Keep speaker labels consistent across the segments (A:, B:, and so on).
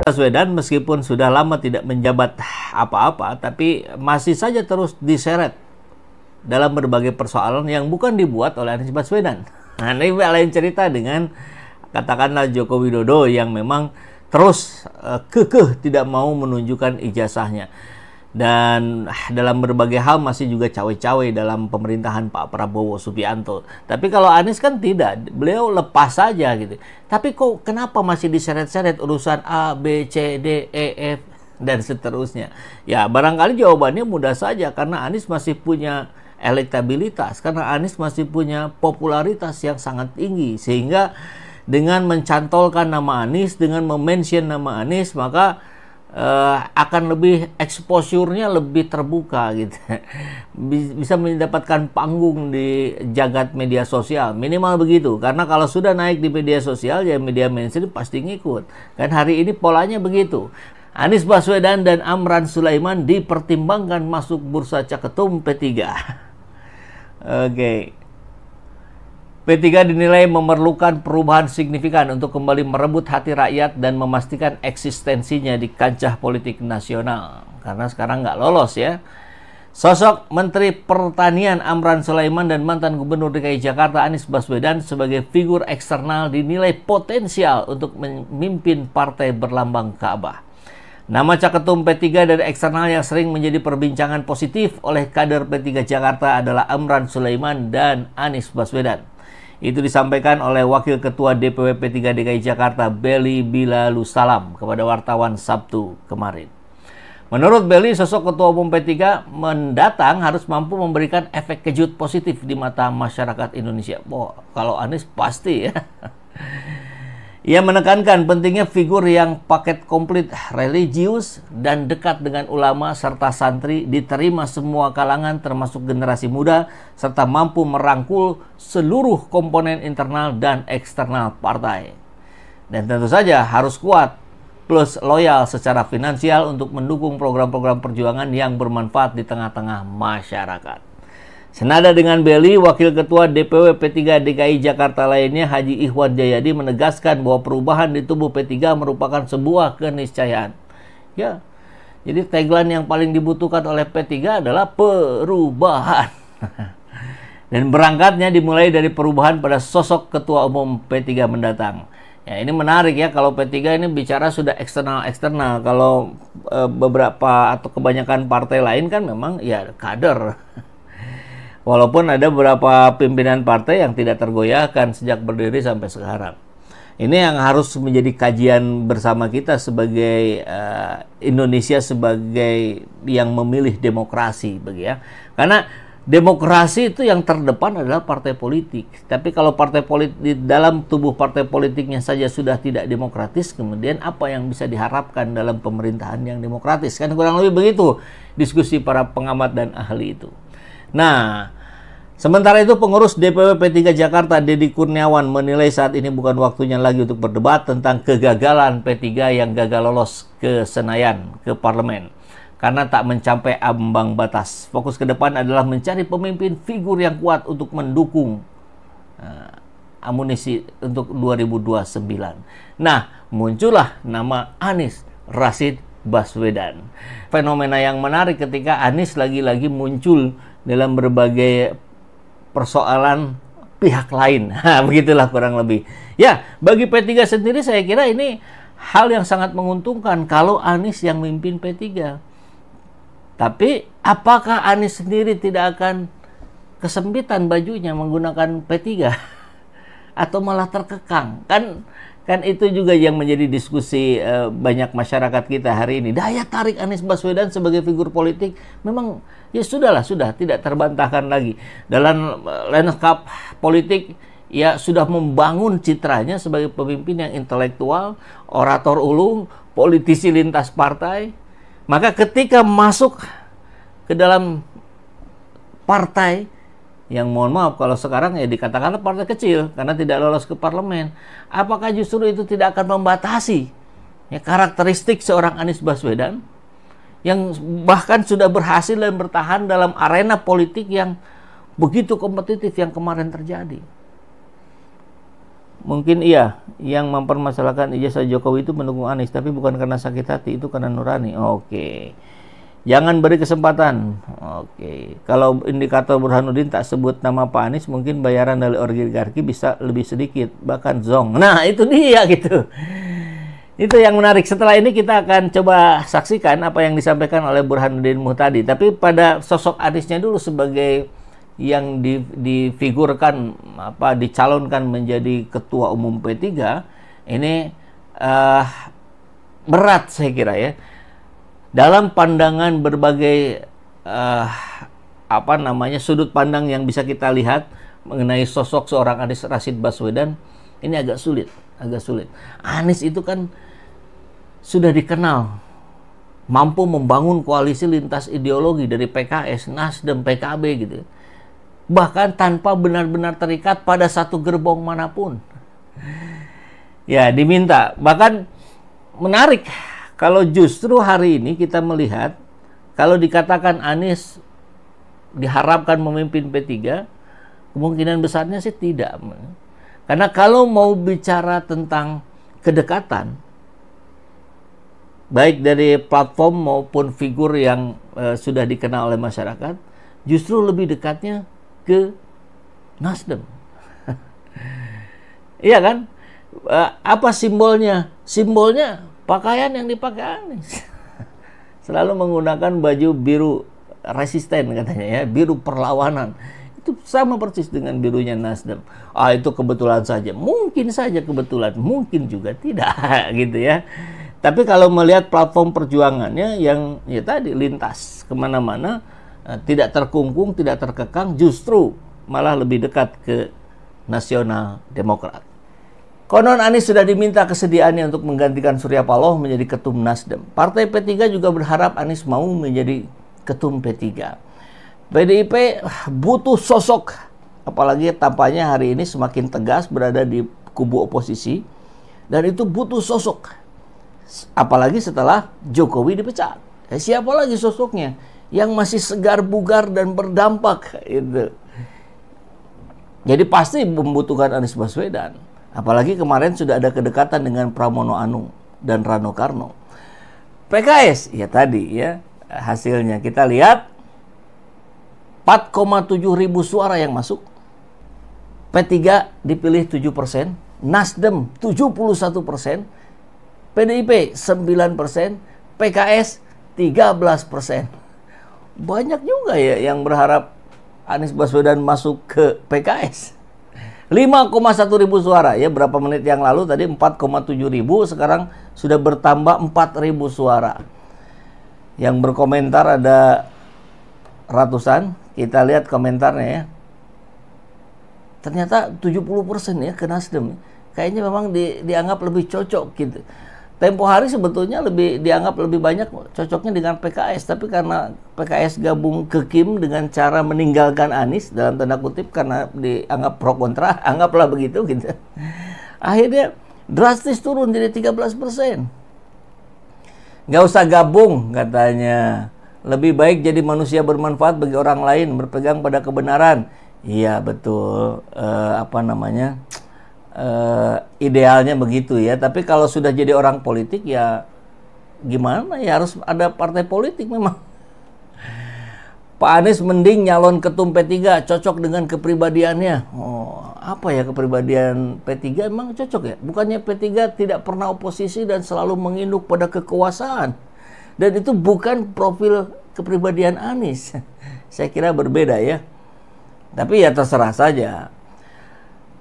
A: Baswedan meskipun sudah lama tidak menjabat apa-apa, tapi masih saja terus diseret dalam berbagai persoalan yang bukan dibuat oleh Anies Baswedan. Nah, ini lain cerita dengan katakanlah Joko Widodo yang memang terus kekeh tidak mau menunjukkan ijazahnya. Dan dalam berbagai hal masih juga cawe-cawe dalam pemerintahan Pak Prabowo Subianto. Tapi kalau Anies kan tidak, beliau lepas saja gitu. Tapi kok kenapa masih diseret-seret urusan A, B, C, D, E, F dan seterusnya? Ya barangkali jawabannya mudah saja, karena Anies masih punya elektabilitas, karena Anies masih punya popularitas yang sangat tinggi, sehingga dengan mencantolkan nama Anies, dengan mention nama Anies, maka akan lebih exposure-nya lebih terbuka gitu. Bisa mendapatkan panggung di jagat media sosial, minimal begitu. Karena kalau sudah naik di media sosial, ya media mainstream pasti ngikut. Kan hari ini polanya begitu. Anies Baswedan dan Amran Sulaiman dipertimbangkan masuk bursa Caketum P3. Oke. P3 dinilai memerlukan perubahan signifikan untuk kembali merebut hati rakyat dan memastikan eksistensinya di kancah politik nasional. Karena sekarang nggak lolos ya. Sosok Menteri Pertanian Amran Sulaiman dan mantan Gubernur DKI Jakarta Anies Baswedan sebagai figur eksternal dinilai potensial untuk memimpin partai berlambang Ka'bah. Nama Caketum P3 dari eksternal yang sering menjadi perbincangan positif oleh kader P3 Jakarta adalah Amran Sulaiman dan Anies Baswedan. Itu disampaikan oleh Wakil Ketua DPW P3 DKI Jakarta, Belly Bilalusalam, kepada wartawan Sabtu kemarin. Menurut Belly, sosok Ketua Umum P3 mendatang harus mampu memberikan efek kejut positif di mata masyarakat Indonesia. Wah, kalau Anies pasti ya. Ia menekankan pentingnya figur yang paket komplit religius dan dekat dengan ulama serta santri, diterima semua kalangan termasuk generasi muda, serta mampu merangkul seluruh komponen internal dan eksternal partai. Dan tentu saja harus kuat plus loyal secara finansial untuk mendukung program-program perjuangan yang bermanfaat di tengah-tengah masyarakat. Senada dengan Belly, Wakil Ketua DPW P3 DKI Jakarta lainnya Haji Ikhwan Jayadi menegaskan bahwa perubahan di tubuh P3 merupakan sebuah keniscayaan. Ya, jadi tagline yang paling dibutuhkan oleh P3 adalah perubahan. Dan berangkatnya dimulai dari perubahan pada sosok Ketua Umum P3 mendatang. Ya, ini menarik ya, kalau P3 ini bicara sudah eksternal-eksternal. Kalau beberapa atau kebanyakan partai lain kan memang ya kader. Walaupun ada beberapa pimpinan partai yang tidak tergoyahkan sejak berdiri sampai sekarang. Ini yang harus menjadi kajian bersama kita sebagai Indonesia sebagai yang memilih demokrasi, ya. Karena demokrasi itu yang terdepan adalah partai politik. Tapi kalau partai politik di dalam tubuh partai politiknya saja sudah tidak demokratis, kemudian apa yang bisa diharapkan dalam pemerintahan yang demokratis? Kan kurang lebih begitu diskusi para pengamat dan ahli itu. Nah, sementara itu pengurus DPW P3 Jakarta Dedi Kurniawan menilai saat ini bukan waktunya lagi untuk berdebat tentang kegagalan P3 yang gagal lolos ke Senayan, ke parlemen, karena tak mencapai ambang batas. Fokus ke depan adalah mencari pemimpin figur yang kuat untuk mendukung amunisi untuk 2029. Nah, muncullah nama Anies Rashid Baswedan. Fenomena yang menarik ketika Anies lagi-lagi muncul dalam berbagai persoalan pihak lain. Begitulah kurang lebih. Ya, bagi P3 sendiri saya kira ini hal yang sangat menguntungkan kalau Anies yang memimpin P3. Tapi apakah Anies sendiri tidak akan kesempitan bajunya menggunakan P3 atau malah terkekang? Kan itu juga yang menjadi diskusi banyak masyarakat kita hari ini. Daya tarik Anies Baswedan sebagai figur politik memang ya sudah tidak terbantahkan lagi. Dalam lanskap politik ya sudah membangun citranya sebagai pemimpin yang intelektual, orator ulung, politisi lintas partai. Maka ketika masuk ke dalam partai yang mohon maaf kalau sekarang ya dikatakan partai kecil karena tidak lolos ke parlemen, apakah justru itu tidak akan membatasi ya karakteristik seorang Anies Baswedan yang bahkan sudah berhasil dan bertahan dalam arena politik yang begitu kompetitif yang kemarin terjadi? Mungkin iya, yang mempermasalahkan ijazah Jokowi itu mendukung Anies, tapi bukan karena sakit hati, itu karena nurani. Oke. Jangan beri kesempatan. Oke. Kalau indikator Burhanuddin tak sebut nama Pak Anies, mungkin bayaran dari oligarki bisa lebih sedikit, bahkan zong. Nah, itu dia gitu. Itu yang menarik. Setelah ini kita akan coba saksikan apa yang disampaikan oleh Burhanuddin Muhtadi. Tapi pada sosok Aniesnya dulu sebagai yang difigurkan dicalonkan menjadi ketua umum P3 ini berat saya kira ya, dalam pandangan berbagai sudut pandang yang bisa kita lihat mengenai sosok seorang Anies Rashid Baswedan. Ini agak sulit. Anies itu kan sudah dikenal mampu membangun koalisi lintas ideologi dari PKS, Nasdem, PKB gitu, bahkan tanpa benar-benar terikat pada satu gerbong manapun. Ya, diminta. Bahkan menarik kalau justru hari ini kita melihat, kalau dikatakan Anies diharapkan memimpin P3, kemungkinan besarnya sih tidak. Karena kalau mau bicara tentang kedekatan, baik dari platform maupun figur yang sudah dikenal oleh masyarakat, justru lebih dekatnya ke Nasdem. Iya kan? Apa simbolnya? Simbolnya pakaian yang dipakai Anies. Selalu menggunakan baju biru resisten katanya ya, biru perlawanan. Itu sama persis dengan birunya Nasdem. Itu kebetulan saja. Mungkin saja kebetulan, mungkin juga tidak gitu ya. Tapi kalau melihat platform perjuangannya yang ya tadi lintas kemana-mana, tidak terkungkung, tidak terkekang, justru malah lebih dekat ke Nasional Demokrat. Konon Anies sudah diminta kesediaannya untuk menggantikan Surya Paloh menjadi ketum Nasdem. Partai P3 juga berharap Anies mau menjadi ketum P3. PDIP butuh sosok, apalagi tampaknya hari ini semakin tegas berada di kubu oposisi, dan itu butuh sosok. Apalagi setelah Jokowi dipecat. Siapa lagi sosoknya yang masih segar bugar dan berdampak itu? Jadi pasti membutuhkan Anies Baswedan. Apalagi kemarin sudah ada kedekatan dengan Pramono Anung dan Rano Karno. PKS, ya tadi ya hasilnya kita lihat 4,7 ribu suara yang masuk. P3 dipilih 7%, Nasdem 71%, PDIP 9%, PKS 13%. Banyak juga ya yang berharap Anies Baswedan masuk ke PKS. 5,1 ribu suara ya, berapa menit yang lalu tadi 4,7 ribu, sekarang sudah bertambah 4 ribu suara. Yang berkomentar ada ratusan. Kita lihat komentarnya ya. Ternyata 70% ya ke Nasdem. Kayaknya memang dianggap lebih cocok gitu. Tempo hari sebetulnya dianggap lebih banyak cocoknya dengan PKS, tapi karena PKS gabung ke Kim dengan cara meninggalkan Anies dalam tanda kutip karena dianggap pro kontra, anggaplah begitu gitu. Akhirnya drastis turun jadi 13%. Nggak usah gabung katanya. Lebih baik jadi manusia bermanfaat bagi orang lain, berpegang pada kebenaran. Iya betul. Idealnya begitu ya. Tapi kalau sudah jadi orang politik ya gimana ya, harus ada partai politik memang. Pak Anies mending nyalon ketum P3, cocok dengan kepribadiannya. Apa ya kepribadian P3 emang cocok ya? Bukannya P3 tidak pernah oposisi dan selalu menginduk pada kekuasaan. Dan itu bukan profil kepribadian Anies. Saya kira berbeda ya. Tapi ya terserah saja.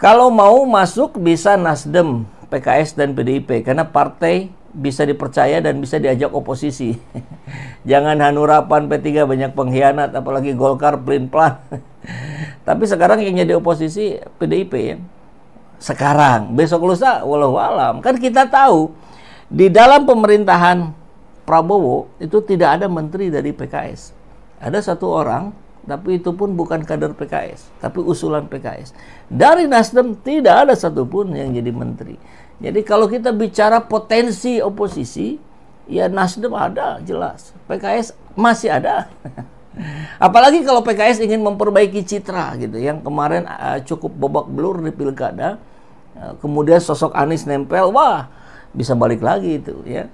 A: Kalau mau masuk bisa Nasdem, PKS dan PDIP karena partai bisa dipercaya dan bisa diajak oposisi. Jangan Hanura PAN P3 banyak pengkhianat, apalagi Golkar pelin-pelan. Tapi sekarang yang jadi oposisi PDIP ya. Sekarang, besok lusa walau alam. Kan kita tahu di dalam pemerintahan Prabowo itu tidak ada menteri dari PKS. Ada satu orang, tapi itu pun bukan kader PKS, tapi usulan PKS. Dari Nasdem tidak ada satupun yang jadi menteri. Jadi kalau kita bicara potensi oposisi, ya Nasdem ada jelas, PKS masih ada. Apalagi kalau PKS ingin memperbaiki citra gitu, yang kemarin cukup babak belur di pilkada, kemudian sosok Anies nempel, wah bisa balik lagi itu ya.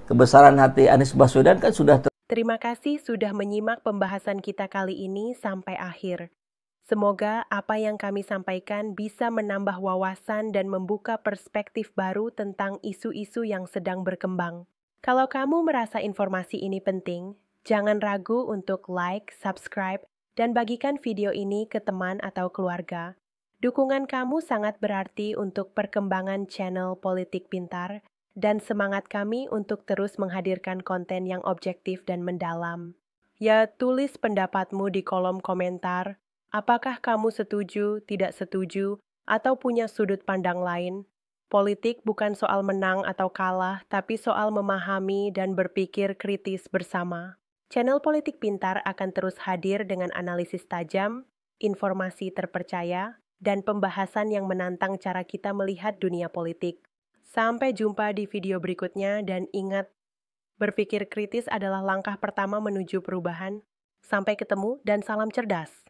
A: Kebesaran hati Anies Baswedan kan sudah
B: Terima kasih sudah menyimak pembahasan kita kali ini sampai akhir. Semoga apa yang kami sampaikan bisa menambah wawasan dan membuka perspektif baru tentang isu-isu yang sedang berkembang. Kalau kamu merasa informasi ini penting, jangan ragu untuk like, subscribe, dan bagikan video ini ke teman atau keluarga. Dukungan kamu sangat berarti untuk perkembangan channel Politik Pintar dan semangat kami untuk terus menghadirkan konten yang objektif dan mendalam. Ya, tulis pendapatmu di kolom komentar. Apakah kamu setuju, tidak setuju, atau punya sudut pandang lain? Politik bukan soal menang atau kalah, tapi soal memahami dan berpikir kritis bersama. Channel Politik Pintar akan terus hadir dengan analisis tajam, informasi terpercaya, dan pembahasan yang menantang cara kita melihat dunia politik. Sampai jumpa di video berikutnya dan ingat, berpikir kritis adalah langkah pertama menuju perubahan. Sampai ketemu dan salam cerdas.